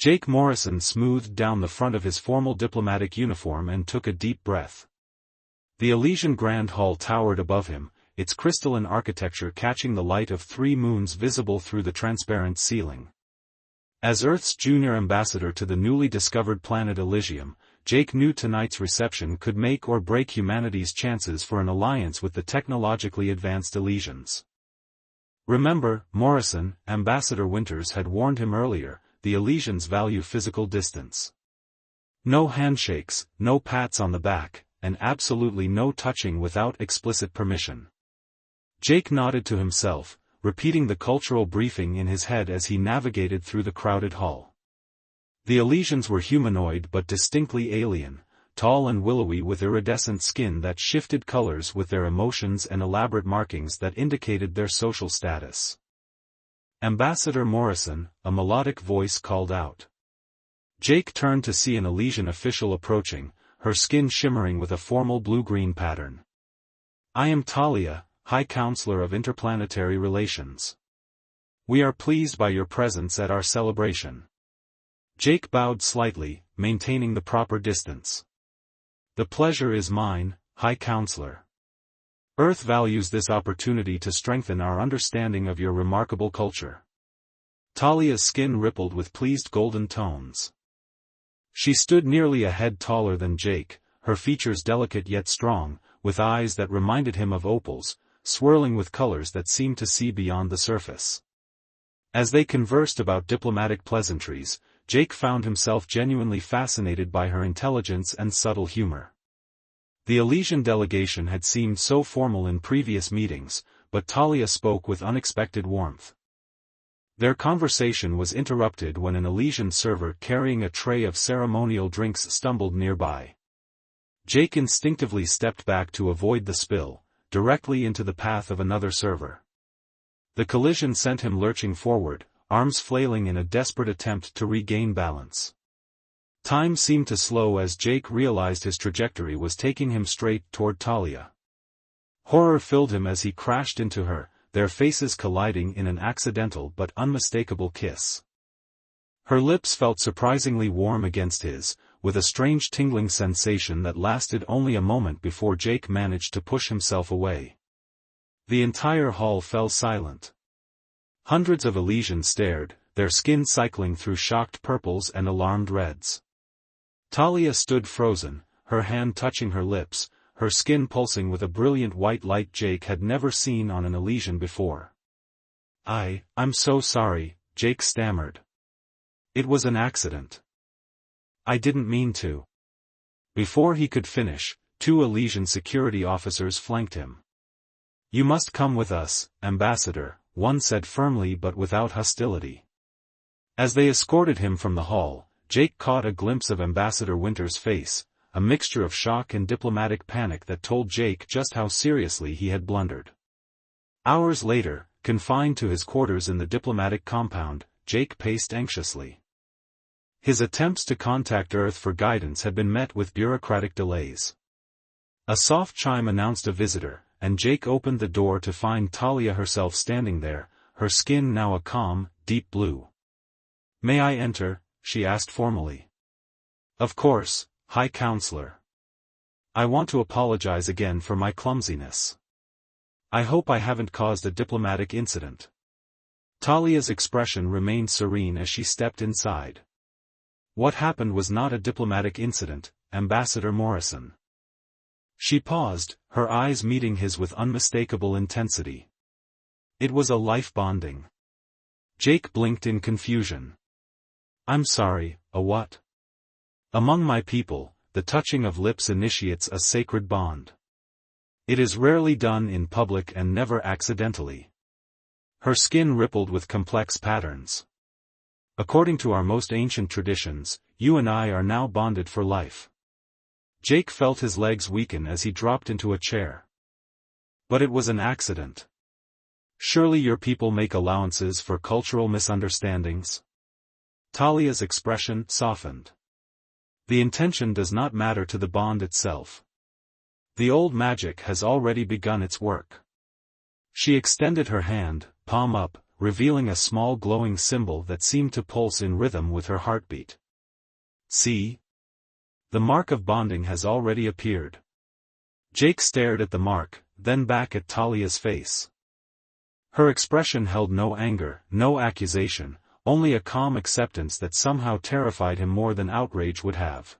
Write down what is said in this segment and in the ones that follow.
Jake Morrison smoothed down the front of his formal diplomatic uniform and took a deep breath. The Elysian Grand Hall towered above him, its crystalline architecture catching the light of 3 moons visible through the transparent ceiling. As Earth's junior ambassador to the newly discovered planet Elysium, Jake knew tonight's reception could make or break humanity's chances for an alliance with the technologically advanced Elysians. Remember, Morrison, Ambassador Winters had warned him earlier, the Elysians value physical distance. No handshakes, no pats on the back, and absolutely no touching without explicit permission. Jake nodded to himself, repeating the cultural briefing in his head as he navigated through the crowded hall. The Elysians were humanoid but distinctly alien, tall and willowy with iridescent skin that shifted colors with their emotions and elaborate markings that indicated their social status. Ambassador Morrison, a melodic voice called out. Jake turned to see an Elysian official approaching, her skin shimmering with a formal blue-green pattern. I am Talia, High Counselor of Interplanetary Relations. We are pleased by your presence at our celebration. Jake bowed slightly, maintaining the proper distance. The pleasure is mine, High Counselor. Earth values this opportunity to strengthen our understanding of your remarkable culture. Talia's skin rippled with pleased golden tones. She stood nearly a head taller than Jake, her features delicate yet strong, with eyes that reminded him of opals, swirling with colors that seemed to see beyond the surface. As they conversed about diplomatic pleasantries, Jake found himself genuinely fascinated by her intelligence and subtle humor. The Elysian delegation had seemed so formal in previous meetings, but Talia spoke with unexpected warmth. Their conversation was interrupted when an Elysian server carrying a tray of ceremonial drinks stumbled nearby. Jake instinctively stepped back to avoid the spill, directly into the path of another server. The collision sent him lurching forward, arms flailing in a desperate attempt to regain balance. Time seemed to slow as Jake realized his trajectory was taking him straight toward Talia. Horror filled him as he crashed into her, their faces colliding in an accidental but unmistakable kiss. Her lips felt surprisingly warm against his, with a strange tingling sensation that lasted only a moment before Jake managed to push himself away. The entire hall fell silent. Hundreds of Elysians stared, their skin cycling through shocked purples and alarmed reds. Talia stood frozen, her hand touching her lips, her skin pulsing with a brilliant white light Jake had never seen on an Elysian before. I'm so sorry, Jake stammered. It was an accident. I didn't mean to. Before he could finish, 2 Elysian security officers flanked him. You must come with us, Ambassador, one said firmly but without hostility. As they escorted him from the hall, Jake caught a glimpse of Ambassador Winters' face, a mixture of shock and diplomatic panic that told Jake just how seriously he had blundered. Hours later, confined to his quarters in the diplomatic compound, Jake paced anxiously. His attempts to contact Earth for guidance had been met with bureaucratic delays. A soft chime announced a visitor, and Jake opened the door to find Talia herself standing there, her skin now a calm, deep blue. May I enter? She asked formally. Of course, High Counselor. I want to apologize again for my clumsiness. I hope I haven't caused a diplomatic incident. Talia's expression remained serene as she stepped inside. What happened was not a diplomatic incident, Ambassador Morrison. She paused, her eyes meeting his with unmistakable intensity. It was a life bonding. Jake blinked in confusion. I'm sorry, a what? Among my people, the touching of lips initiates a sacred bond. It is rarely done in public and never accidentally. Her skin rippled with complex patterns. According to our most ancient traditions, you and I are now bonded for life. Jake felt his legs weaken as he dropped into a chair. But it was an accident. Surely your people make allowances for cultural misunderstandings? Talia's expression softened. The intention does not matter to the bond itself. The old magic has already begun its work. She extended her hand, palm up, revealing a small glowing symbol that seemed to pulse in rhythm with her heartbeat. See? The mark of bonding has already appeared. Jake stared at the mark, then back at Talia's face. Her expression held no anger, no accusation, only a calm acceptance that somehow terrified him more than outrage would have.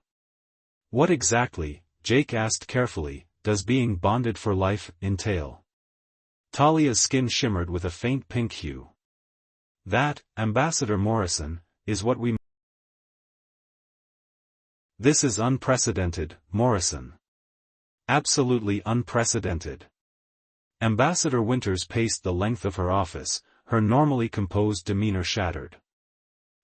What exactly, Jake asked carefully, does being bonded for life entail? Talia's skin shimmered with a faint pink hue. That, Ambassador Morrison, is what we... This is unprecedented, Morrison. Absolutely unprecedented. Ambassador Winters paced the length of her office, her normally composed demeanor shattered.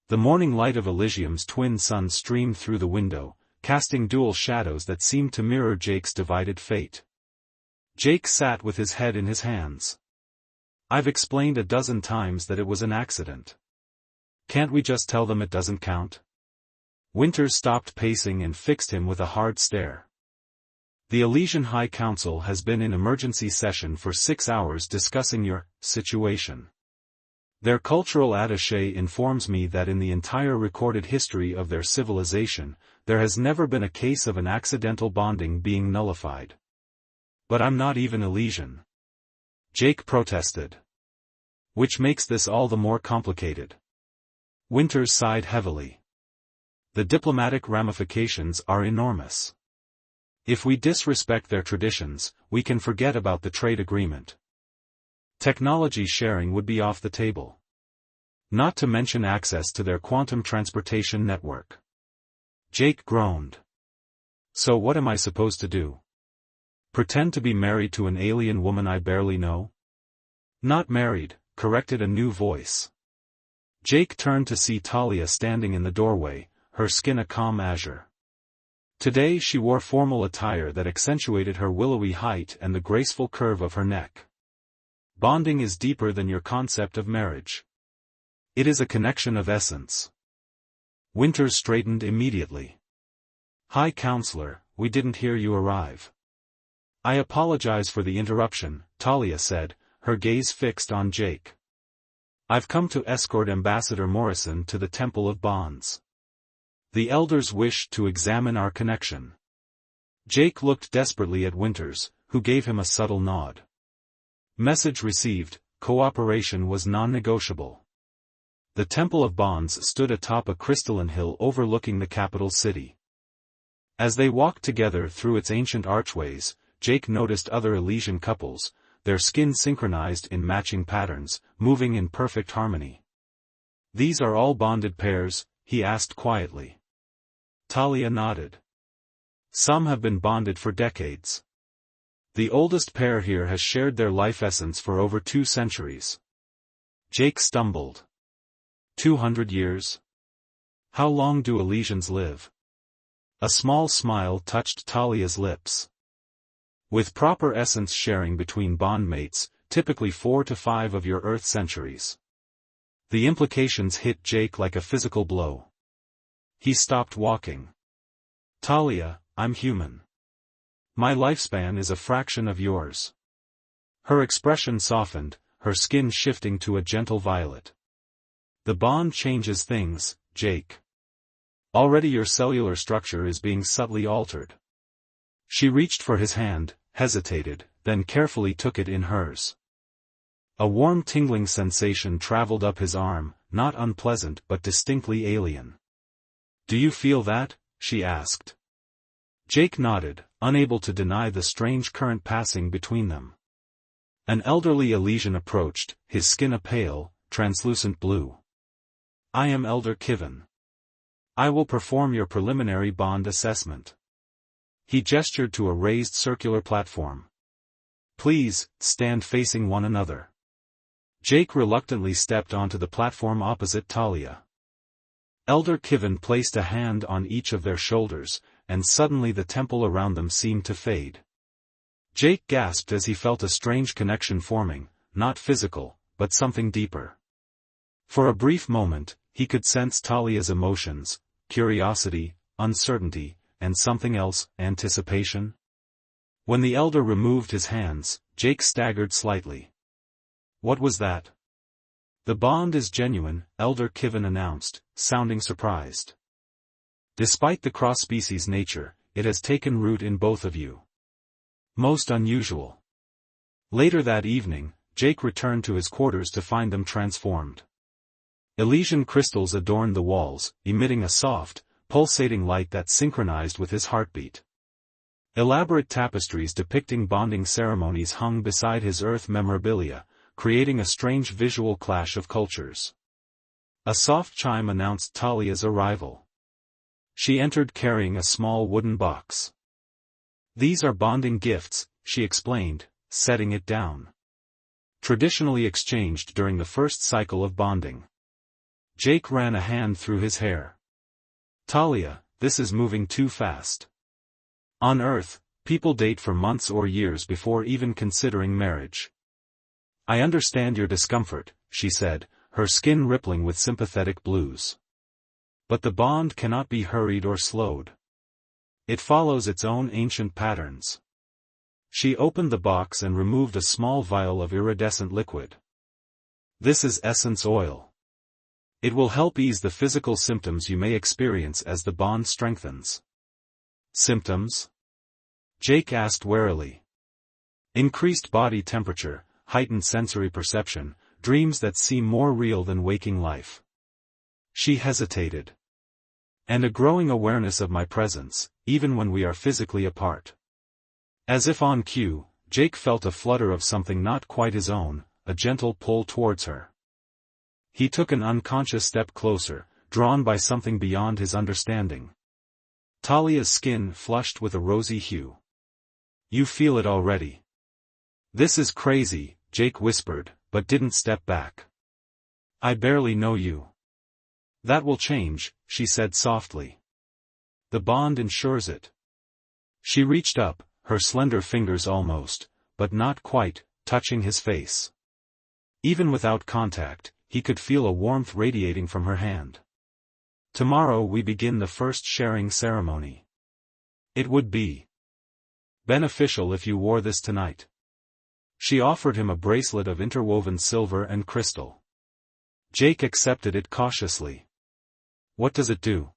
The morning light of Elysium's twin suns streamed through the window, casting dual shadows that seemed to mirror Jake's divided fate. Jake sat with his head in his hands. I've explained a dozen times that it was an accident. Can't we just tell them it doesn't count? Winters stopped pacing and fixed him with a hard stare. The Elysian High Council has been in emergency session for 6 hours discussing your situation. Their cultural attaché informs me that in the entire recorded history of their civilization, there has never been a case of an accidental bonding being nullified. But I'm not even Elysian. Jake protested. Which makes this all the more complicated. Winters sighed heavily. The diplomatic ramifications are enormous. If we disrespect their traditions, we can forget about the trade agreement. Technology sharing would be off the table. Not to mention access to their quantum transportation network. Jake groaned. So what am I supposed to do? Pretend to be married to an alien woman I barely know? Not married, corrected a new voice. Jake turned to see Talia standing in the doorway, her skin a calm azure. Today she wore formal attire that accentuated her willowy height and the graceful curve of her neck. Bonding is deeper than your concept of marriage. It is a connection of essence. Winters straightened immediately. High Counselor, we didn't hear you arrive. I apologize for the interruption, Talia said, her gaze fixed on Jake. I've come to escort Ambassador Morrison to the Temple of Bonds. The elders wish to examine our connection. Jake looked desperately at Winters, who gave him a subtle nod. Message received, cooperation was non-negotiable. The Temple of Bonds stood atop a crystalline hill overlooking the capital city. As they walked together through its ancient archways, Jake noticed other Elysian couples, their skin synchronized in matching patterns, moving in perfect harmony. These are all bonded pairs, he asked quietly. Talia nodded. Some have been bonded for decades. The oldest pair here has shared their life essence for over 2 centuries. Jake stumbled. 200 years? How long do Elysians live? A small smile touched Talia's lips. With proper essence sharing between bondmates, typically 4 to 5 of your Earth centuries. The implications hit Jake like a physical blow. He stopped walking. Talia, I'm human. My lifespan is a fraction of yours. Her expression softened, her skin shifting to a gentle violet. The bond changes things, Jake. Already your cellular structure is being subtly altered. She reached for his hand, hesitated, then carefully took it in hers. A warm tingling sensation traveled up his arm, not unpleasant but distinctly alien. Do you feel that? She asked. Jake nodded, unable to deny the strange current passing between them. An elderly Elysian approached, his skin a pale, translucent blue. I am Elder Kivin. I will perform your preliminary bond assessment. He gestured to a raised circular platform. Please, stand facing one another. Jake reluctantly stepped onto the platform opposite Talia. Elder Kivin placed a hand on each of their shoulders, and suddenly the temple around them seemed to fade. Jake gasped as he felt a strange connection forming, not physical, but something deeper. For a brief moment, he could sense Talia's emotions, curiosity, uncertainty, and something else, anticipation. When the elder removed his hands, Jake staggered slightly. What was that? The bond is genuine, Elder Kivin announced, sounding surprised. Despite the cross-species nature, it has taken root in both of you. Most unusual. Later that evening, Jake returned to his quarters to find them transformed. Elysian crystals adorned the walls, emitting a soft, pulsating light that synchronized with his heartbeat. Elaborate tapestries depicting bonding ceremonies hung beside his Earth memorabilia, creating a strange visual clash of cultures. A soft chime announced Talia's arrival. She entered carrying a small wooden box. "These are bonding gifts," she explained, setting it down. "Traditionally exchanged during the first cycle of bonding." Jake ran a hand through his hair. "Talia, this is moving too fast. On Earth, people date for months or years before even considering marriage." "I understand your discomfort," she said, her skin rippling with sympathetic blues. "But the bond cannot be hurried or slowed. It follows its own ancient patterns." She opened the box and removed a small vial of iridescent liquid. "This is essence oil. It will help ease the physical symptoms you may experience as the bond strengthens." "Symptoms?" Jake asked warily. "Increased body temperature, heightened sensory perception, dreams that seem more real than waking life." She hesitated. "And a growing awareness of my presence, even when we are physically apart." As if on cue, Jake felt a flutter of something not quite his own, a gentle pull towards her. He took an unconscious step closer, drawn by something beyond his understanding. Talia's skin flushed with a rosy hue. "You feel it already." "This is crazy," Jake whispered, but didn't step back. "I barely know you." "That will change," she said softly. "The bond ensures it." She reached up, her slender fingers almost, but not quite, touching his face. Even without contact, he could feel a warmth radiating from her hand. "Tomorrow we begin the first sharing ceremony. It would be beneficial if you wore this tonight." She offered him a bracelet of interwoven silver and crystal. Jake accepted it cautiously. "What does it do?"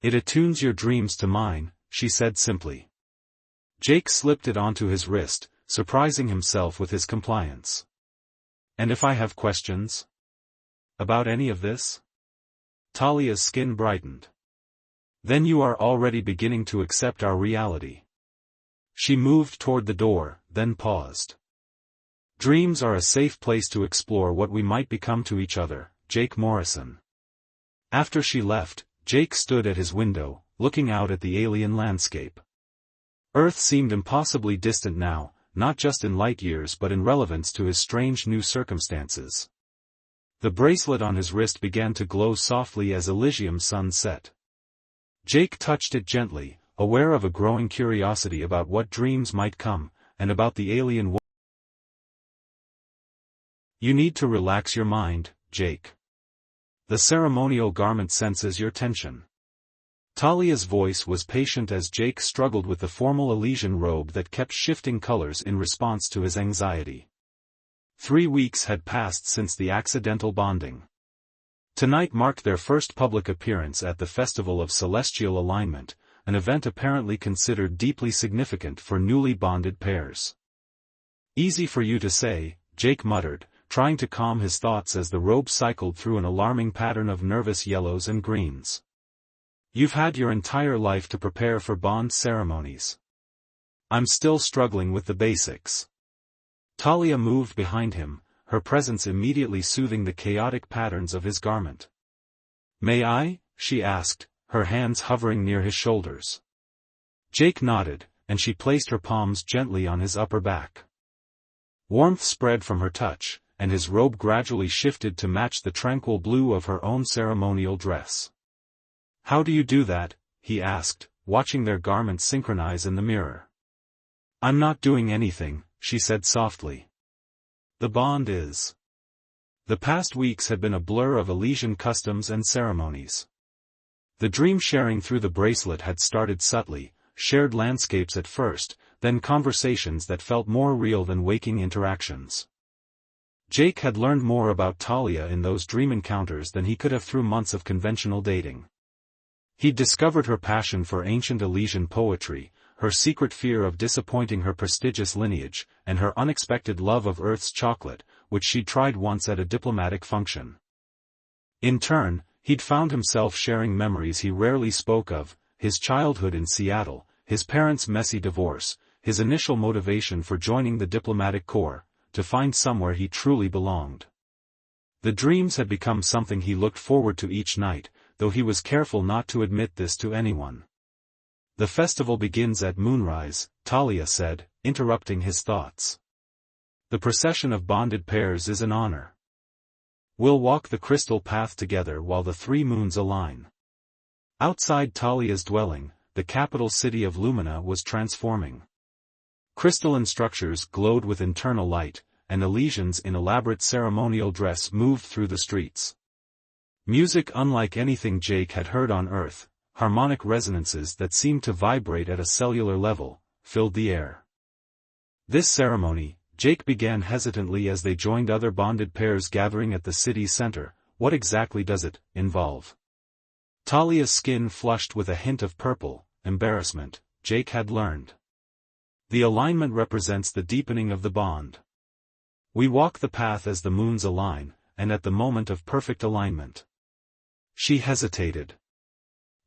"It attunes your dreams to mine," she said simply. Jake slipped it onto his wrist, surprising himself with his compliance. "And if I have questions? About any of this?" Talia's skin brightened. "Then you are already beginning to accept our reality." She moved toward the door, then paused. "Dreams are a safe place to explore what we might become to each other, Jake Morrison." After she left, Jake stood at his window, looking out at the alien landscape. Earth seemed impossibly distant now, not just in light years but in relevance to his strange new circumstances. The bracelet on his wrist began to glow softly as Elysium's sun set. Jake touched it gently, aware of a growing curiosity about what dreams might come, and about the alien world. "You need to relax your mind, Jake. The ceremonial garment senses your tension." Talia's voice was patient as Jake struggled with the formal Elysian robe that kept shifting colors in response to his anxiety. 3 weeks had passed since the accidental bonding. Tonight marked their first public appearance at the Festival of Celestial Alignment, an event apparently considered deeply significant for newly bonded pairs. "Easy for you to say," Jake muttered, trying to calm his thoughts as the robe cycled through an alarming pattern of nervous yellows and greens. "You've had your entire life to prepare for bond ceremonies. I'm still struggling with the basics." Talia moved behind him, her presence immediately soothing the chaotic patterns of his garment. "May I?" she asked, her hands hovering near his shoulders. Jake nodded, and she placed her palms gently on his upper back. Warmth spread from her touch, and his robe gradually shifted to match the tranquil blue of her own ceremonial dress. "How do you do that?" he asked, watching their garments synchronize in the mirror. "I'm not doing anything," she said softly. "The bond is." The past weeks had been a blur of Elysian customs and ceremonies. The dream sharing through the bracelet had started subtly, shared landscapes at first, then conversations that felt more real than waking interactions. Jake had learned more about Talia in those dream encounters than he could have through months of conventional dating. He'd discovered her passion for ancient Elysian poetry, her secret fear of disappointing her prestigious lineage, and her unexpected love of Earth's chocolate, which she'd tried once at a diplomatic function. In turn, he'd found himself sharing memories he rarely spoke of, his childhood in Seattle, his parents' messy divorce, his initial motivation for joining the diplomatic corps, to find somewhere he truly belonged. The dreams had become something he looked forward to each night, though he was careful not to admit this to anyone. "The festival begins at moonrise," Talia said, interrupting his thoughts. "The procession of bonded pairs is an honor. We'll walk the crystal path together while the three moons align." Outside Talia's dwelling, the capital city of Lumina was transforming. Crystalline structures glowed with internal light, and Elysians in elaborate ceremonial dress moved through the streets. Music unlike anything Jake had heard on Earth, harmonic resonances that seemed to vibrate at a cellular level, filled the air. This ceremony, Jake began hesitantly as they joined other bonded pairs gathering at the city's center, what exactly does it involve? Talia's skin flushed with a hint of purple, embarrassment, Jake had learned. The alignment represents the deepening of the bond. We walk the path as the moons align, and at the moment of perfect alignment. She hesitated.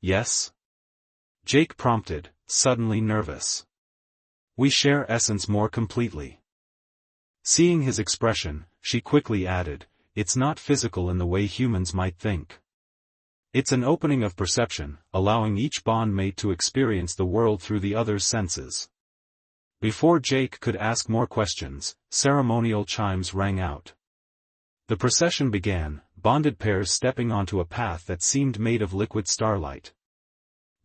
Yes? Jake prompted, suddenly nervous. We share essence more completely. Seeing his expression, she quickly added, it's not physical in the way humans might think. It's an opening of perception, allowing each bondmate to experience the world through the other's senses. Before Jake could ask more questions, ceremonial chimes rang out. The procession began, bonded pairs stepping onto a path that seemed made of liquid starlight.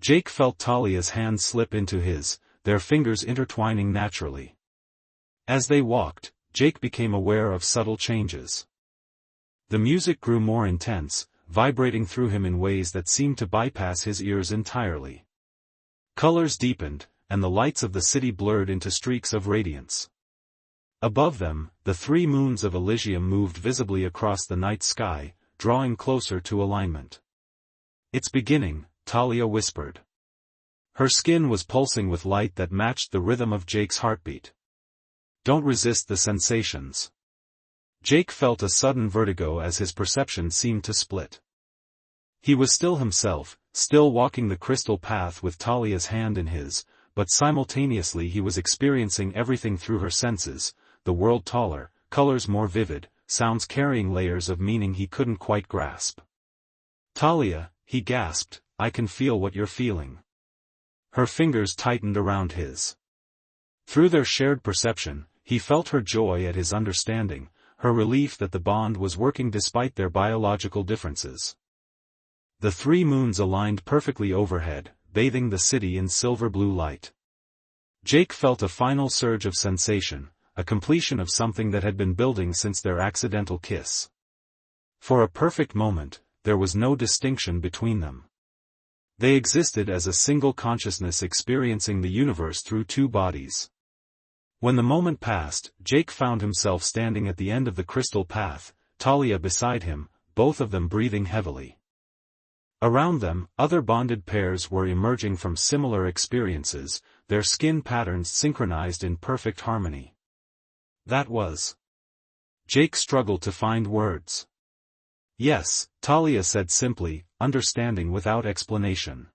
Jake felt Talia's hand slip into his, their fingers intertwining naturally. As they walked, Jake became aware of subtle changes. The music grew more intense, vibrating through him in ways that seemed to bypass his ears entirely. Colors deepened, and the lights of the city blurred into streaks of radiance. Above them, the three moons of Elysium moved visibly across the night sky, drawing closer to alignment. "It's beginning," Talia whispered. Her skin was pulsing with light that matched the rhythm of Jake's heartbeat. "Don't resist the sensations." Jake felt a sudden vertigo as his perception seemed to split. He was still himself, still walking the crystal path with Talia's hand in his, but simultaneously he was experiencing everything through her senses, the world taller, colors more vivid, sounds carrying layers of meaning he couldn't quite grasp. "Talia," he gasped, "I can feel what you're feeling." Her fingers tightened around his. Through their shared perception, he felt her joy at his understanding, her relief that the bond was working despite their biological differences. The three moons aligned perfectly overhead, bathing the city in silver blue light. Jake felt a final surge of sensation, a completion of something that had been building since their accidental kiss. For a perfect moment, there was no distinction between them. They existed as a single consciousness experiencing the universe through two bodies. When the moment passed, Jake found himself standing at the end of the crystal path, Talia beside him, both of them breathing heavily. Around them, other bonded pairs were emerging from similar experiences, their skin patterns synchronized in perfect harmony. That was. Jake struggled to find words. "Yes," Talia said simply, understanding without explanation.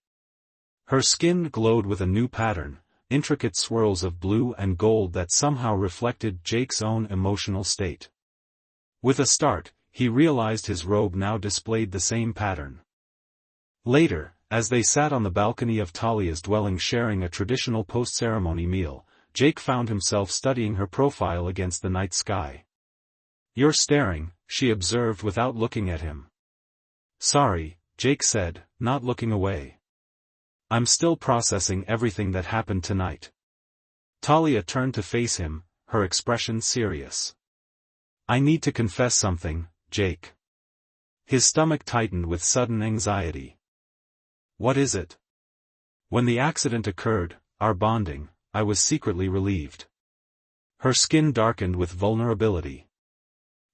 Her skin glowed with a new pattern, intricate swirls of blue and gold that somehow reflected Jake's own emotional state. With a start, he realized his robe now displayed the same pattern. Later, as they sat on the balcony of Talia's dwelling sharing a traditional post-ceremony meal, Jake found himself studying her profile against the night sky. "You're staring," she observed without looking at him. "Sorry," Jake said, not looking away. "I'm still processing everything that happened tonight." Talia turned to face him, her expression serious. "I need to confess something, Jake." His stomach tightened with sudden anxiety. "What is it?" "When the accident occurred, our bonding, I was secretly relieved." Her skin darkened with vulnerability.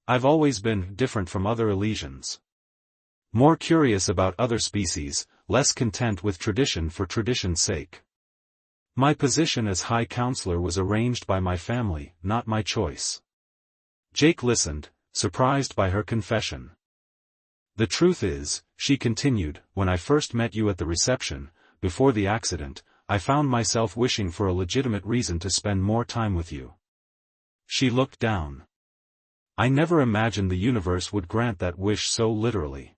I've always been different from other Elysians. More curious about other species, less content with tradition for tradition's sake. My position as High Counselor was arranged by my family, not my choice. Jake listened, surprised by her confession. The truth is, she continued, when I first met you at the reception, before the accident, I found myself wishing for a legitimate reason to spend more time with you. She looked down. I never imagined the universe would grant that wish so literally.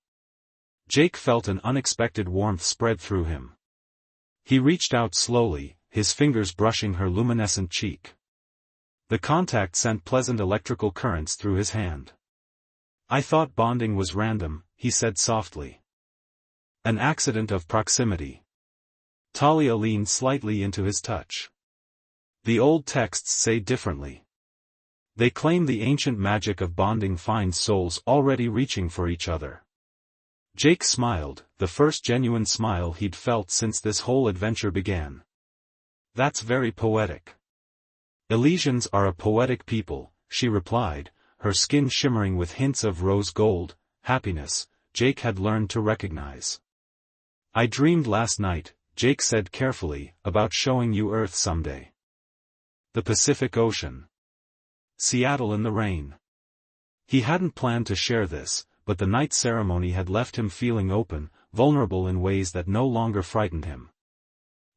Jake felt an unexpected warmth spread through him. He reached out slowly, his fingers brushing her luminescent cheek. The contact sent pleasant electrical currents through his hand. I thought bonding was random, he said softly. An accident of proximity. Talia leaned slightly into his touch. The old texts say differently. They claim the ancient magic of bonding finds souls already reaching for each other. Jake smiled, the first genuine smile he'd felt since this whole adventure began. That's very poetic. Elysians are a poetic people, she replied, her skin shimmering with hints of rose gold, happiness, Jake had learned to recognize. I dreamed last night, Jake said carefully, about showing you Earth someday. The Pacific Ocean. Seattle in the rain. He hadn't planned to share this, but the night ceremony had left him feeling open, vulnerable in ways that no longer frightened him.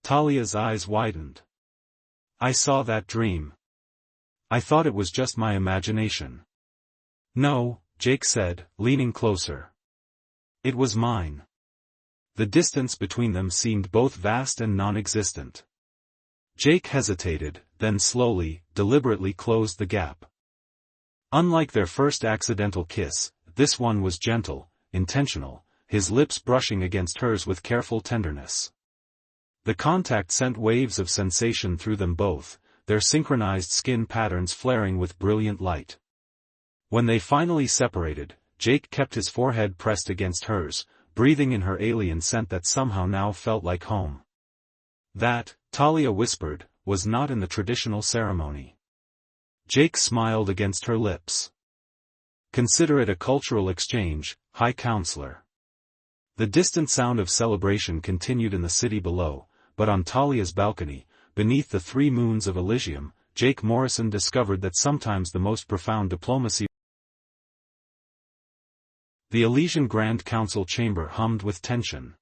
Talia's eyes widened. I saw that dream. I thought it was just my imagination. No, Jake said, leaning closer. It was mine. The distance between them seemed both vast and non-existent. Jake hesitated, then slowly, deliberately closed the gap. Unlike their first accidental kiss, this one was gentle, intentional, his lips brushing against hers with careful tenderness. The contact sent waves of sensation through them both, their synchronized skin patterns flaring with brilliant light. When they finally separated, Jake kept his forehead pressed against hers, breathing in her alien scent that somehow now felt like home. That, Talia whispered, was not in the traditional ceremony. Jake smiled against her lips. Consider it a cultural exchange, High Counselor. The distant sound of celebration continued in the city below, but on Talia's balcony, beneath the 3 moons of Elysium, Jake Morrison discovered that sometimes the most profound diplomacy. The Elysian Grand Council chamber hummed with tension.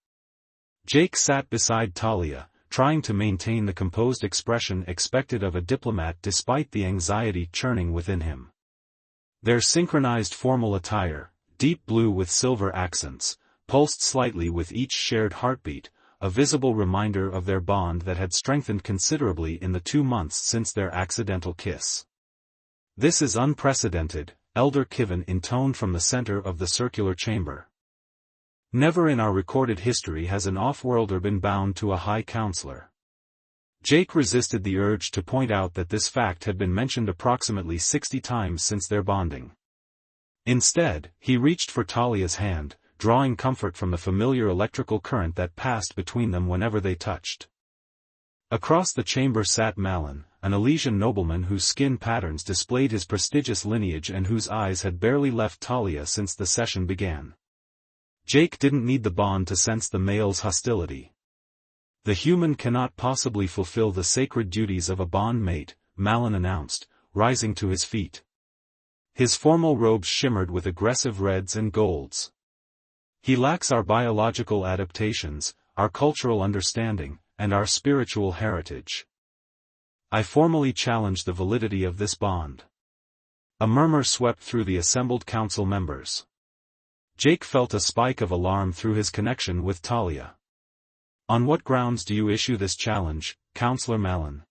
Jake sat beside Talia, trying to maintain the composed expression expected of a diplomat despite the anxiety churning within him. Their synchronized formal attire, deep blue with silver accents, pulsed slightly with each shared heartbeat, a visible reminder of their bond that had strengthened considerably in the 2 months since their accidental kiss. This is unprecedented, Elder Kiven intoned from the center of the circular chamber. Never in our recorded history has an off-worlder been bound to a High Counselor. Jake resisted the urge to point out that this fact had been mentioned approximately 60 times since their bonding. Instead, he reached for Talia's hand, drawing comfort from the familiar electrical current that passed between them whenever they touched. Across the chamber sat Malin, an Elysian nobleman whose skin patterns displayed his prestigious lineage and whose eyes had barely left Talia since the session began. Jake didn't need the bond to sense the male's hostility. The human cannot possibly fulfill the sacred duties of a bond mate, Malin announced, rising to his feet. His formal robes shimmered with aggressive reds and golds. He lacks our biological adaptations, our cultural understanding, and our spiritual heritage. I formally challenge the validity of this bond. A murmur swept through the assembled council members. Jake felt a spike of alarm through his connection with Talia. On what grounds do you issue this challenge, Counselor Malin?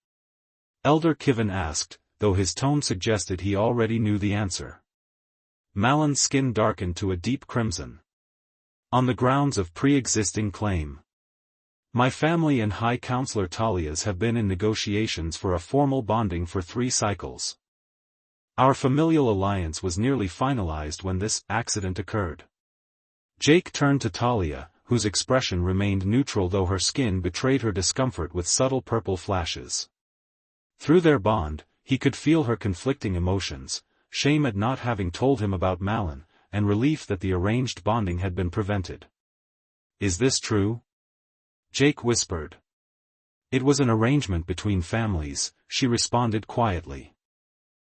Elder Kiven asked, though his tone suggested he already knew the answer. Malin's skin darkened to a deep crimson. On the grounds of pre-existing claim. My family and High Counselor Talia's have been in negotiations for a formal bonding for 3 cycles. Our familial alliance was nearly finalized when this accident occurred. Jake turned to Talia, whose expression remained neutral though her skin betrayed her discomfort with subtle purple flashes. Through their bond, he could feel her conflicting emotions, shame at not having told him about Malin, and relief that the arranged bonding had been prevented. "Is this true?" Jake whispered. "It was an arrangement between families," she responded quietly.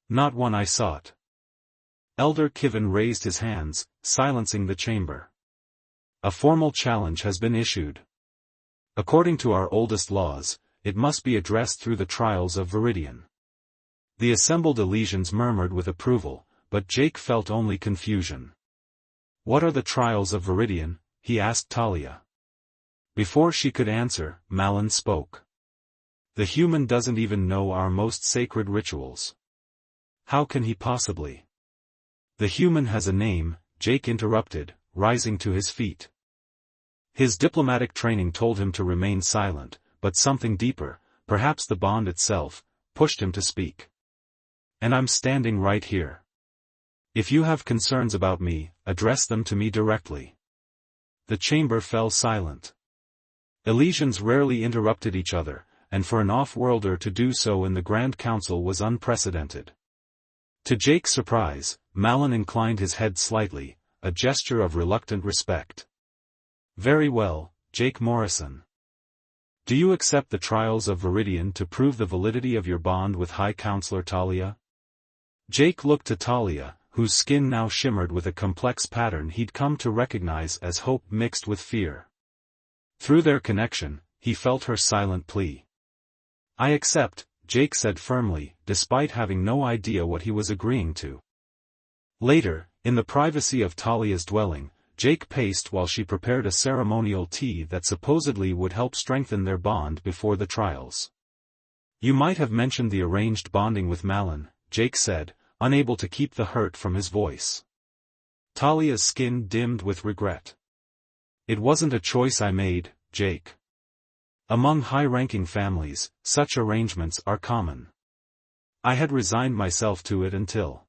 "Not one I sought." Elder Kivin raised his hands, silencing the chamber. "A formal challenge has been issued. According to our oldest laws, it must be addressed through the trials of Viridian." The assembled Elysians murmured with approval, but Jake felt only confusion. "What are the trials of Viridian?" he asked Talia. Before she could answer, Malin spoke. "The human doesn't even know our most sacred rituals. How can he possibly?" "The human has a name," Jake interrupted, rising to his feet. His diplomatic training told him to remain silent, but something deeper, perhaps the bond itself, pushed him to speak. "And I'm standing right here. If you have concerns about me, address them to me directly." The chamber fell silent. Elysians rarely interrupted each other, and for an off-worlder to do so in the Grand Council was unprecedented. To Jake's surprise, Malin inclined his head slightly, a gesture of reluctant respect. "Very well, Jake Morrison. Do you accept the trials of Viridian to prove the validity of your bond with High Counselor Talia?" Jake looked to Talia, whose skin now shimmered with a complex pattern he'd come to recognize as hope mixed with fear. Through their connection, he felt her silent plea. "I accept," Jake said firmly, despite having no idea what he was agreeing to. Later, in the privacy of Talia's dwelling, Jake paced while she prepared a ceremonial tea that supposedly would help strengthen their bond before the trials. "You might have mentioned the arranged bonding with Malin," Jake said, unable to keep the hurt from his voice. Talia's skin dimmed with regret. "It wasn't a choice I made, Jake. Among high-ranking families, such arrangements are common. I had resigned myself to it until—"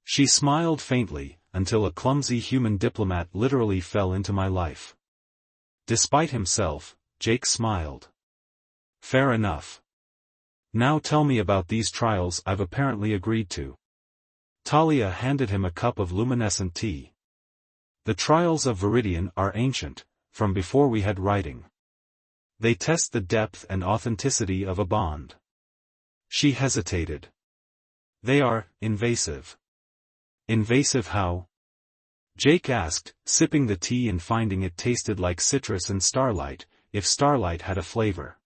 She smiled faintly, "until a clumsy human diplomat literally fell into my life." Despite himself, Jake smiled. "Fair enough. Now tell me about these trials I've apparently agreed to." Talia handed him a cup of luminescent tea. "The trials of Viridian are ancient, from before we had writing. They test the depth and authenticity of a bond." She hesitated. "They are invasive." "Invasive how?" Jake asked, sipping the tea and finding it tasted like citrus and starlight, if starlight had a flavor.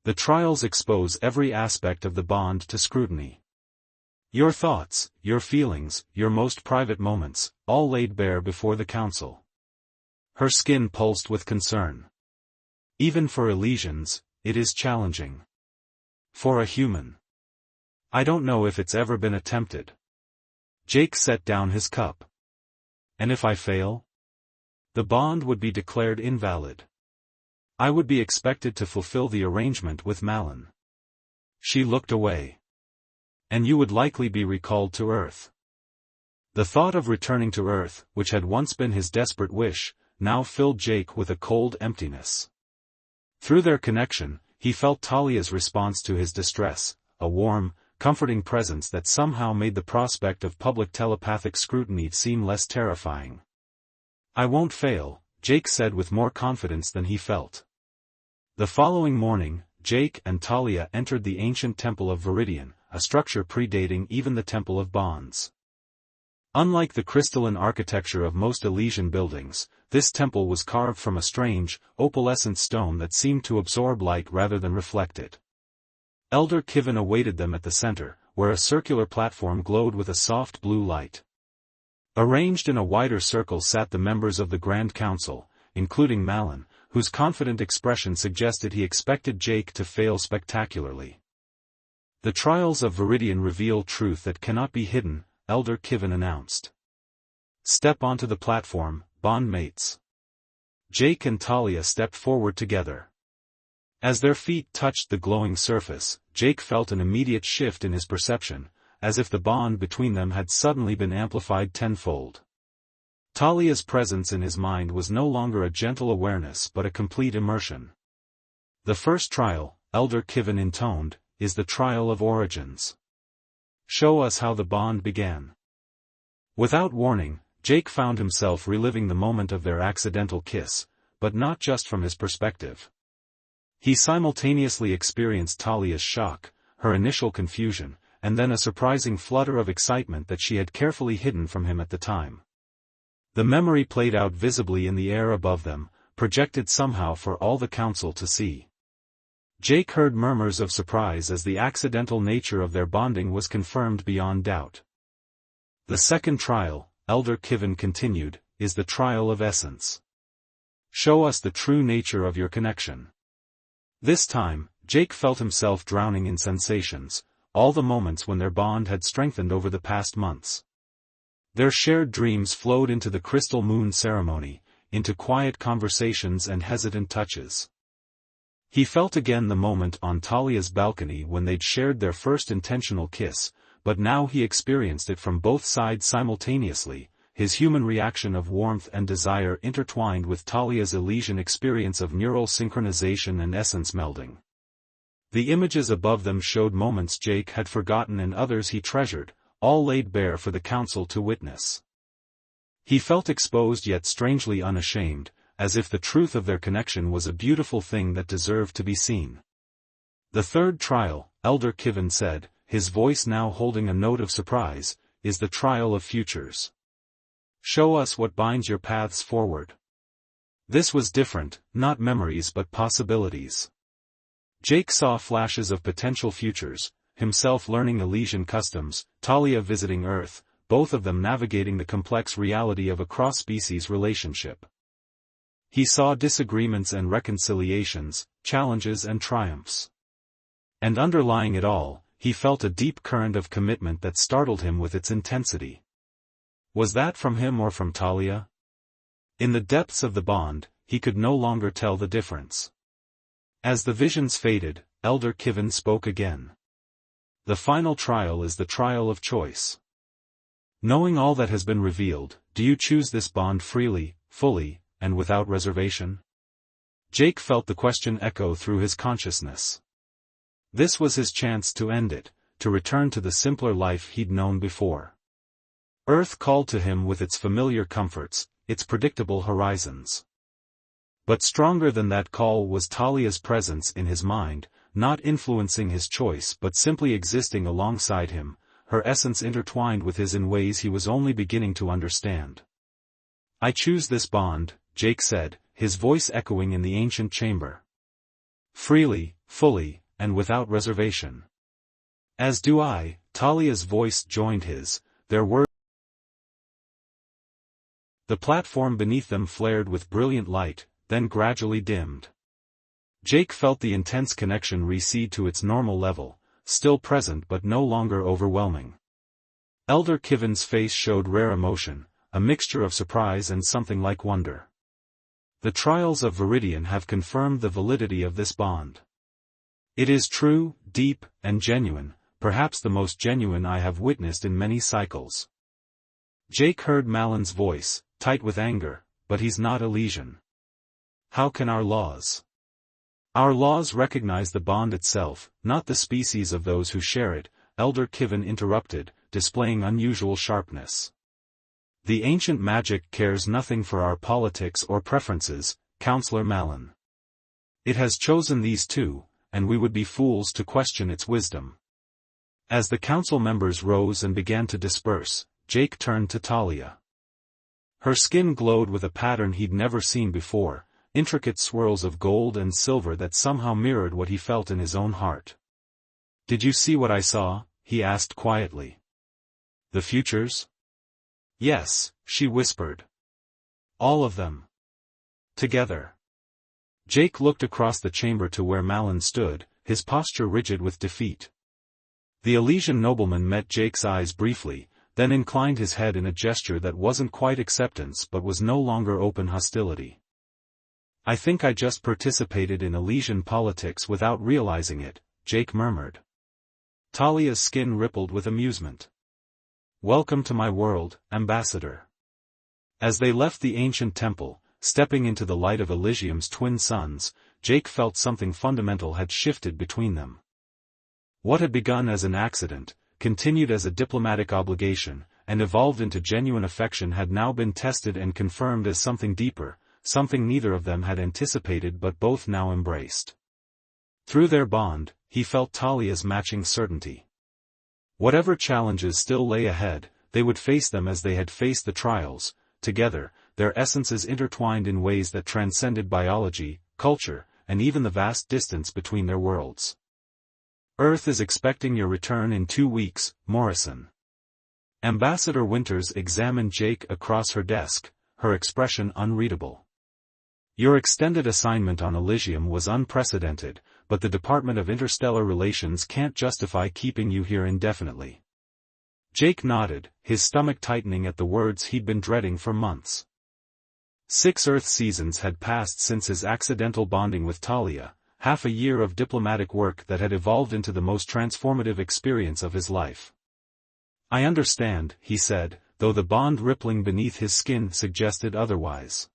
"The trials expose every aspect of the bond to scrutiny. Your thoughts, your feelings, your most private moments, all laid bare before the council." Her skin pulsed with concern. "Even for Elysians, it is challenging. For a human. I don't know if it's ever been attempted." Jake set down his cup. "And if I fail?" "The bond would be declared invalid. I would be expected to fulfill the arrangement with Malin." She looked away. "And you would likely be recalled to Earth." The thought of returning to Earth, which had once been his desperate wish, now filled Jake with a cold emptiness. Through their connection, he felt Talia's response to his distress, a warm, comforting presence that somehow made the prospect of public telepathic scrutiny seem less terrifying. "I won't fail," Jake said with more confidence than he felt. The following morning, Jake and Talia entered the ancient Temple of Viridian, a structure predating even the Temple of Bonds. Unlike the crystalline architecture of most Elysian buildings, this temple was carved from a strange, opalescent stone that seemed to absorb light rather than reflect it. Elder Kivin awaited them at the center, where a circular platform glowed with a soft blue light. Arranged in a wider circle sat the members of the Grand Council, including Malin, whose confident expression suggested he expected Jake to fail spectacularly. "The trials of Viridian reveal truth that cannot be hidden," Elder Kivin announced. "Step onto the platform, bondmates." Jake and Talia stepped forward together. As their feet touched the glowing surface, Jake felt an immediate shift in his perception, as if the bond between them had suddenly been amplified tenfold. Talia's presence in his mind was no longer a gentle awareness but a complete immersion. "The first trial," Elder Kivin intoned, "is the trial of origins. Show us how the bond began. Without warning, Jake found himself reliving the moment of their accidental kiss, but not just from his perspective. He simultaneously experienced Talia's shock, her initial confusion, and then a surprising flutter of excitement that she had carefully hidden from him at the time. The memory played out visibly in the air above them, projected somehow for all the council to see. Jake heard murmurs of surprise as the accidental nature of their bonding was confirmed beyond doubt. The second trial, Elder Kivin continued, is the trial of essence. Show us the true nature of your connection. This time, Jake felt himself drowning in sensations, all the moments when their bond had strengthened over the past months. Their shared dreams flowed into the crystal moon ceremony, into quiet conversations and hesitant touches. He felt again the moment on Talia's balcony when they'd shared their first intentional kiss, but now he experienced it from both sides simultaneously, his human reaction of warmth and desire intertwined with Talia's Elysian experience of neural synchronization and essence melding. The images above them showed moments Jake had forgotten and others he treasured, all laid bare for the council to witness. He felt exposed yet strangely unashamed, as if the truth of their connection was a beautiful thing that deserved to be seen. The third trial, Elder Kivin said, his voice now holding a note of surprise, is the trial of futures. Show us what binds your paths forward. This was different, not memories but possibilities. Jake saw flashes of potential futures, himself learning Elysian customs, Talia visiting Earth, both of them navigating the complex reality of a cross-species relationship. He saw disagreements and reconciliations, challenges and triumphs. And underlying it all, he felt a deep current of commitment that startled him with its intensity. Was that from him or from Talia? In the depths of the bond, he could no longer tell the difference. As the visions faded, Elder Kivin spoke again. The final trial is the trial of choice. Knowing all that has been revealed, do you choose this bond freely, fully, and without reservation? Jake felt the question echo through his consciousness. This was his chance to end it, to return to the simpler life he'd known before. Earth called to him with its familiar comforts, its predictable horizons. But stronger than that call was Talia's presence in his mind, not influencing his choice but simply existing alongside him, her essence intertwined with his in ways he was only beginning to understand. I choose this bond, Jake said, his voice echoing in the ancient chamber. Freely, fully, and without reservation. As do I, Talia's voice joined his, their words. The platform beneath them flared with brilliant light, then gradually dimmed. Jake felt the intense connection recede to its normal level, still present but no longer overwhelming. Elder Kivin's face showed rare emotion, a mixture of surprise and something like wonder. The trials of Viridian have confirmed the validity of this bond. It is true, deep, and genuine, perhaps the most genuine I have witnessed in many cycles. Jake heard Malin's voice, tight with anger, but he's not Elysian. How can our laws? Our laws recognize the bond itself, not the species of those who share it, Elder Kivin interrupted, displaying unusual sharpness. The ancient magic cares nothing for our politics or preferences, Counselor Malin. It has chosen these two, and we would be fools to question its wisdom. As the council members rose and began to disperse, Jake turned to Talia. Her skin glowed with a pattern he'd never seen before, intricate swirls of gold and silver that somehow mirrored what he felt in his own heart. Did you see what I saw? He asked quietly. The futures? Yes, she whispered. All of them. Together. Jake looked across the chamber to where Malin stood, his posture rigid with defeat. The Elysian nobleman met Jake's eyes briefly, then inclined his head in a gesture that wasn't quite acceptance but was no longer open hostility. I think I just participated in Elysian politics without realizing it, Jake murmured. Talia's skin rippled with amusement. Welcome to my world, Ambassador. As they left the ancient temple, stepping into the light of Elysium's twin suns, Jake felt something fundamental had shifted between them. What had begun as an accident, continued as a diplomatic obligation, and evolved into genuine affection had now been tested and confirmed as something deeper, something neither of them had anticipated but both now embraced. Through their bond, he felt Talia's matching certainty. Whatever challenges still lay ahead, they would face them as they had faced the trials, together, their essences intertwined in ways that transcended biology, culture, and even the vast distance between their worlds. Earth is expecting your return in 2 weeks, Morrison. Ambassador Winters examined Jake across her desk, her expression unreadable. Your extended assignment on Elysium was unprecedented, but the Department of Interstellar Relations can't justify keeping you here indefinitely. Jake nodded, his stomach tightening at the words he'd been dreading for months. 6 Earth seasons had passed since his accidental bonding with Talia, half a year of diplomatic work that had evolved into the most transformative experience of his life. I understand, he said, though the bond rippling beneath his skin suggested otherwise.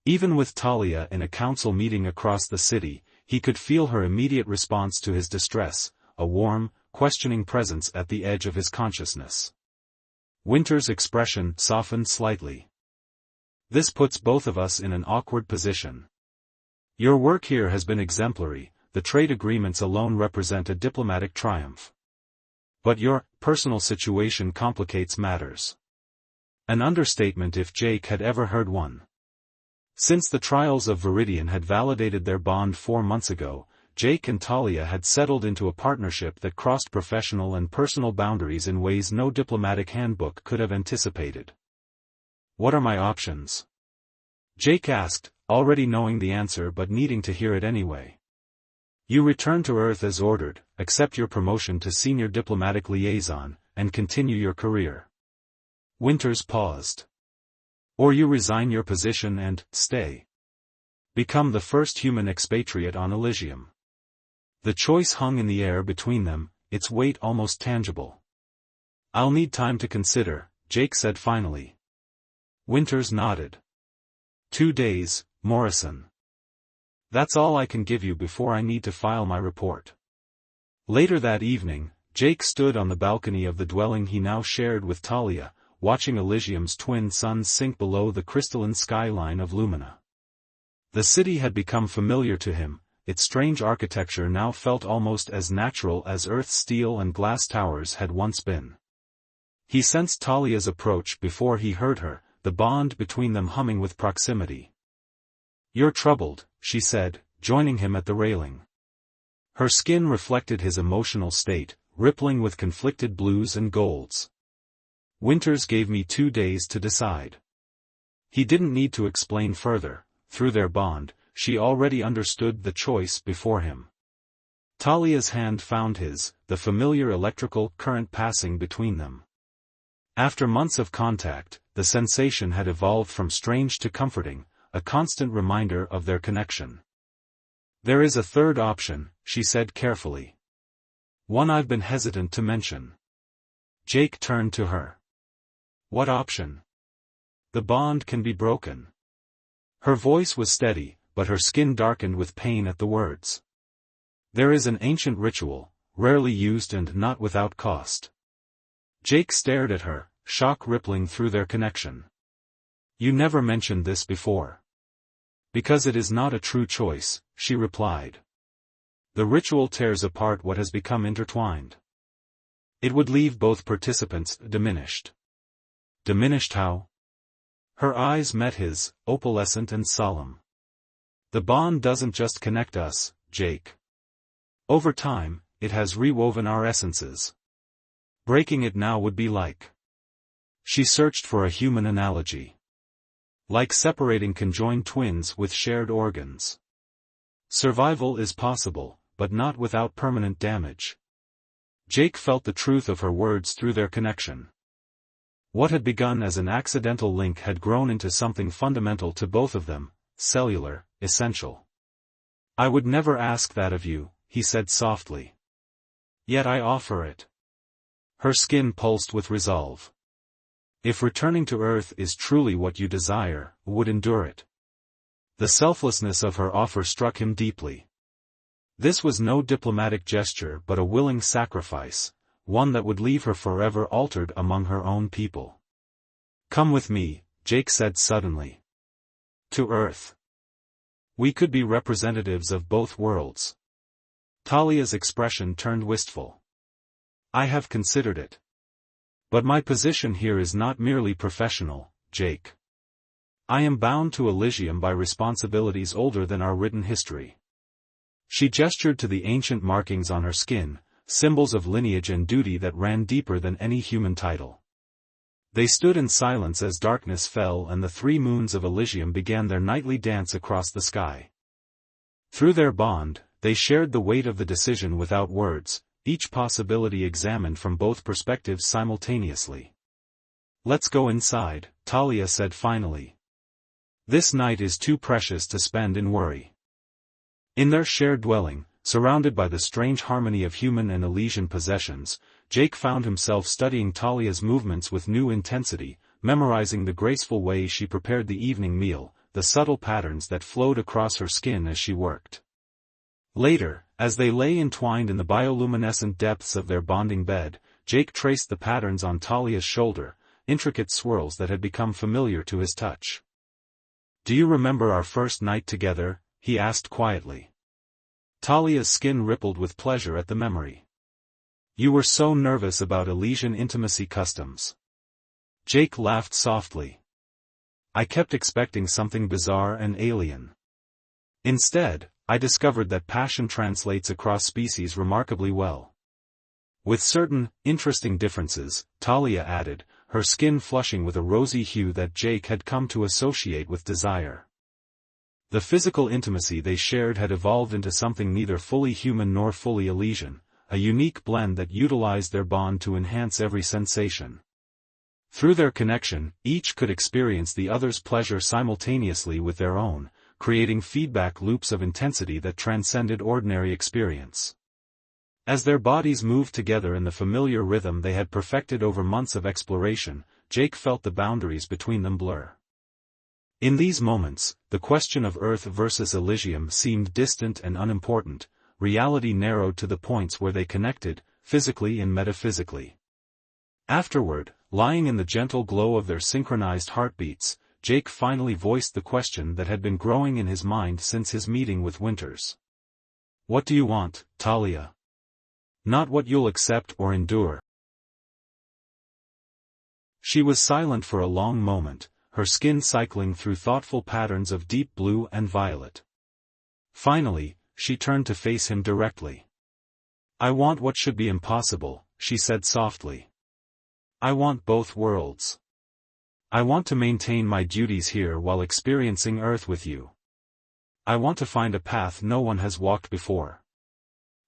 Even with Talia in a council meeting across the city, he could feel her immediate response to his distress, a warm, questioning presence at the edge of his consciousness. Winter's expression softened slightly. This puts both of us in an awkward position. Your work here has been exemplary, the trade agreements alone represent a diplomatic triumph. But your personal situation complicates matters. An understatement if Jake had ever heard one. Since the trials of Viridian had validated their bond 4 months ago, Jake and Talia had settled into a partnership that crossed professional and personal boundaries in ways no diplomatic handbook could have anticipated. What are my options? Jake asked, already knowing the answer but needing to hear it anyway. You return to Earth as ordered, accept your promotion to senior diplomatic liaison, and continue your career. Winters paused. Or you resign your position and stay. Become the first human expatriate on Elysium. The choice hung in the air between them, its weight almost tangible. I'll need time to consider, Jake said finally. Winters nodded. 2 days, Morrison. That's all I can give you before I need to file my report. Later that evening, Jake stood on the balcony of the dwelling he now shared with Talia, watching Elysium's twin suns sink below the crystalline skyline of Lumina. The city had become familiar to him, its strange architecture now felt almost as natural as Earth's steel and glass towers had once been. He sensed Talia's approach before he heard her, the bond between them humming with proximity. You're troubled, she said, joining him at the railing. Her skin reflected his emotional state, rippling with conflicted blues and golds. Winters gave me 2 days to decide. He didn't need to explain further, through their bond, she already understood the choice before him. Talia's hand found his, the familiar electrical current passing between them. After months of contact, the sensation had evolved from strange to comforting, a constant reminder of their connection. There is a third option, she said carefully. One I've been hesitant to mention. Jake turned to her. What option? The bond can be broken. Her voice was steady, but her skin darkened with pain at the words. There is an ancient ritual, rarely used and not without cost. Jake stared at her, shock rippling through their connection. You never mentioned this before. Because it is not a true choice, she replied. The ritual tears apart what has become intertwined. It would leave both participants diminished. Diminished how? Her eyes met his, opalescent and solemn. The bond doesn't just connect us, Jake. Over time, it has rewoven our essences. Breaking it now would be like. She searched for a human analogy. Like separating conjoined twins with shared organs. Survival is possible, but not without permanent damage. Jake felt the truth of her words through their connection. What had begun as an accidental link had grown into something fundamental to both of them, cellular, essential. I would never ask that of you, he said softly. Yet I offer it. Her skin pulsed with resolve. If returning to Earth is truly what you desire, would endure it. The selflessness of her offer struck him deeply. This was no diplomatic gesture but a willing sacrifice, one that would leave her forever altered among her own people. "Come with me," Jake said suddenly. "To Earth. We could be representatives of both worlds." Talia's expression turned wistful. "I have considered it. But my position here is not merely professional, Jake. I am bound to Elysium by responsibilities older than our written history." She gestured to the ancient markings on her skin, symbols of lineage and duty that ran deeper than any human title. They stood in silence as darkness fell and the 3 moons of Elysium began their nightly dance across the sky. Through their bond, they shared the weight of the decision without words, each possibility examined from both perspectives simultaneously. "Let's go inside," Talia said finally. "This night is too precious to spend in worry." In their shared dwelling, surrounded by the strange harmony of human and Elysian possessions, Jake found himself studying Talia's movements with new intensity, memorizing the graceful way she prepared the evening meal, the subtle patterns that flowed across her skin as she worked. Later, as they lay entwined in the bioluminescent depths of their bonding bed, Jake traced the patterns on Talia's shoulder, intricate swirls that had become familiar to his touch. "Do you remember our first night together?" he asked quietly. Talia's skin rippled with pleasure at the memory. "You were so nervous about Elysian intimacy customs." Jake laughed softly. "I kept expecting something bizarre and alien. Instead, I discovered that passion translates across species remarkably well. With certain, interesting differences," Talia added, her skin flushing with a rosy hue that Jake had come to associate with desire. The physical intimacy they shared had evolved into something neither fully human nor fully Elysian, a unique blend that utilized their bond to enhance every sensation. Through their connection, each could experience the other's pleasure simultaneously with their own, creating feedback loops of intensity that transcended ordinary experience. As their bodies moved together in the familiar rhythm they had perfected over months of exploration, Jake felt the boundaries between them blur. In these moments, the question of Earth versus Elysium seemed distant and unimportant. Reality narrowed to the points where they connected, physically and metaphysically. Afterward, lying in the gentle glow of their synchronized heartbeats, Jake finally voiced the question that had been growing in his mind since his meeting with Winters. "What do you want, Talia? Not what you'll accept or endure." She was silent for a long moment, her skin cycling through thoughtful patterns of deep blue and violet. Finally, she turned to face him directly. "I want what should be impossible," she said softly. "I want both worlds. I want to maintain my duties here while experiencing Earth with you. I want to find a path no one has walked before."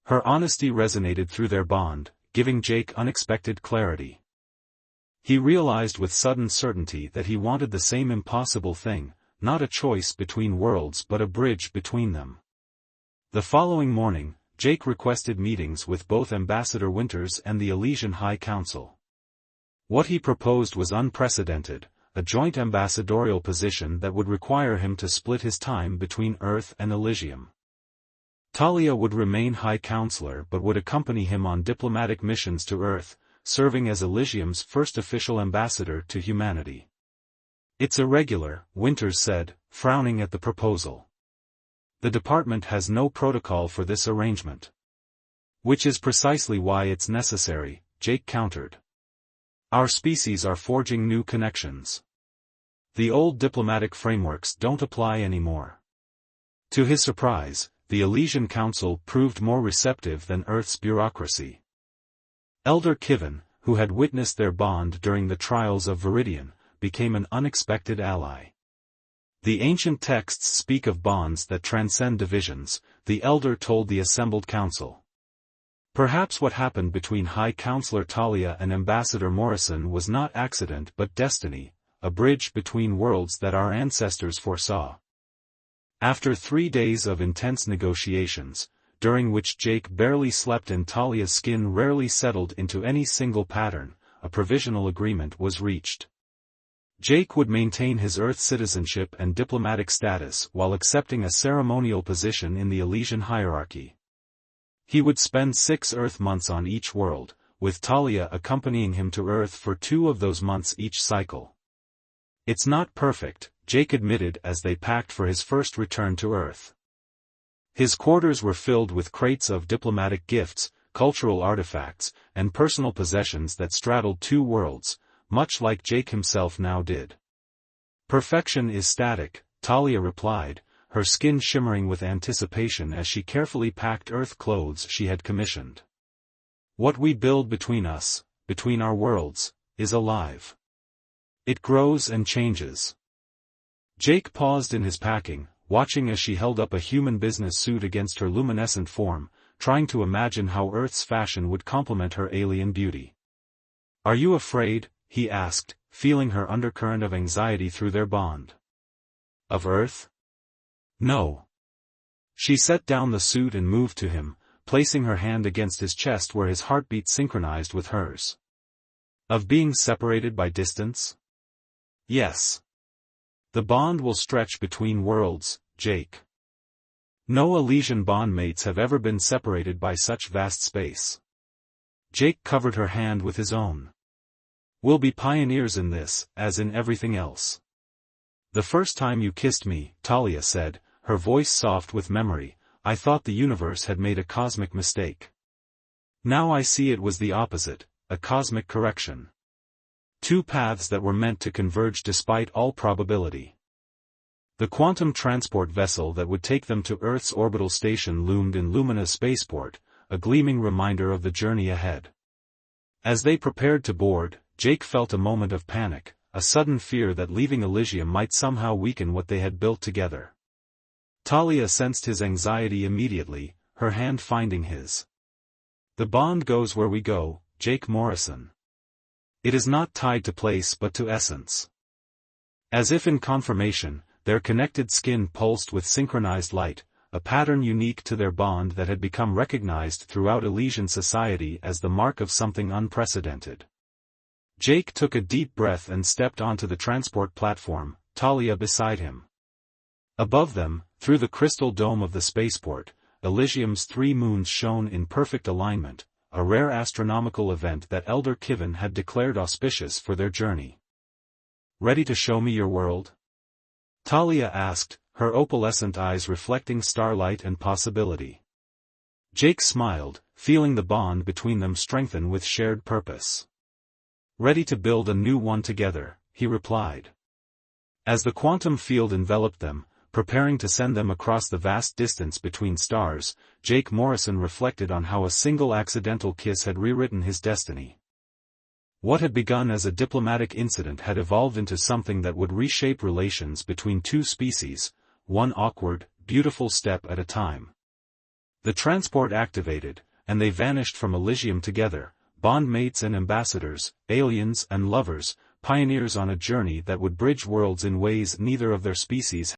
Her honesty resonated through their bond, giving Jake unexpected clarity. He realized with sudden certainty that he wanted the same impossible thing, not a choice between worlds but a bridge between them. The following morning, Jake requested meetings with both Ambassador Winters and the Elysian High Council. What he proposed was unprecedented, a joint ambassadorial position that would require him to split his time between Earth and Elysium. Talia would remain High Counselor but would accompany him on diplomatic missions to Earth, serving as Elysium's first official ambassador to humanity. "It's irregular," Winters said, frowning at the proposal. "The department has no protocol for this arrangement." "Which is precisely why it's necessary," Jake countered. "Our species are forging new connections. The old diplomatic frameworks don't apply anymore." To his surprise, the Elysian Council proved more receptive than Earth's bureaucracy. Elder Kivin, who had witnessed their bond during the trials of Viridian, became an unexpected ally. The ancient texts speak of bonds that transcend divisions, the elder told the assembled council. Perhaps what happened between High Counselor Talia and Ambassador Morrison was not accident but destiny, a bridge between worlds that our ancestors foresaw. After 3 days of intense negotiations, during which Jake barely slept and Talia's skin rarely settled into any single pattern, a provisional agreement was reached. Jake would maintain his Earth citizenship and diplomatic status while accepting a ceremonial position in the Elysian hierarchy. He would spend 6 Earth months on each world, with Talia accompanying him to Earth for 2 of those months each cycle. "It's not perfect," Jake admitted as they packed for his first return to Earth. His quarters were filled with crates of diplomatic gifts, cultural artifacts, and personal possessions that straddled 2 worlds, much like Jake himself now did. "Perfection is static," Talia replied, her skin shimmering with anticipation as she carefully packed Earth clothes she had commissioned. "What we build between us, between our worlds, is alive. It grows and changes." Jake paused in his packing, watching as she held up a human business suit against her luminescent form, trying to imagine how Earth's fashion would complement her alien beauty. "Are you afraid?" he asked, feeling her undercurrent of anxiety through their bond. "Of Earth? No." She set down the suit and moved to him, placing her hand against his chest where his heartbeat synchronized with hers. "Of being separated by distance? Yes. The bond will stretch between worlds, Jake. No Elysian bondmates have ever been separated by such vast space." Jake covered her hand with his own. "We'll be pioneers in this, as in everything else." "The first time you kissed me," Talia said, her voice soft with memory, "I thought the universe had made a cosmic mistake. Now I see it was the opposite, a cosmic correction. 2 paths that were meant to converge despite all probability." The quantum transport vessel that would take them to Earth's orbital station loomed in Lumina spaceport, a gleaming reminder of the journey ahead. As they prepared to board, Jake felt a moment of panic, a sudden fear that leaving Elysium might somehow weaken what they had built together. Talia sensed his anxiety immediately, her hand finding his. "The bond goes where we go, Jake Morrison. It is not tied to place but to essence." As if in confirmation, their connected skin pulsed with synchronized light, a pattern unique to their bond that had become recognized throughout Elysian society as the mark of something unprecedented. Jake took a deep breath and stepped onto the transport platform, Talia beside him. Above them, through the crystal dome of the spaceport, Elysium's 3 moons shone in perfect alignment, a rare astronomical event that Elder Kivin had declared auspicious for their journey. "Ready to show me your world?" Talia asked, her opalescent eyes reflecting starlight and possibility. Jake smiled, feeling the bond between them strengthen with shared purpose. "Ready to build a new one together," he replied. As the quantum field enveloped them, preparing to send them across the vast distance between stars, Jake Morrison reflected on how a single accidental kiss had rewritten his destiny. What had begun as a diplomatic incident had evolved into something that would reshape relations between 2 species, one awkward, beautiful step at a time. The transport activated, and they vanished from Elysium together, bondmates and ambassadors, aliens and lovers, pioneers on a journey that would bridge worlds in ways neither of their species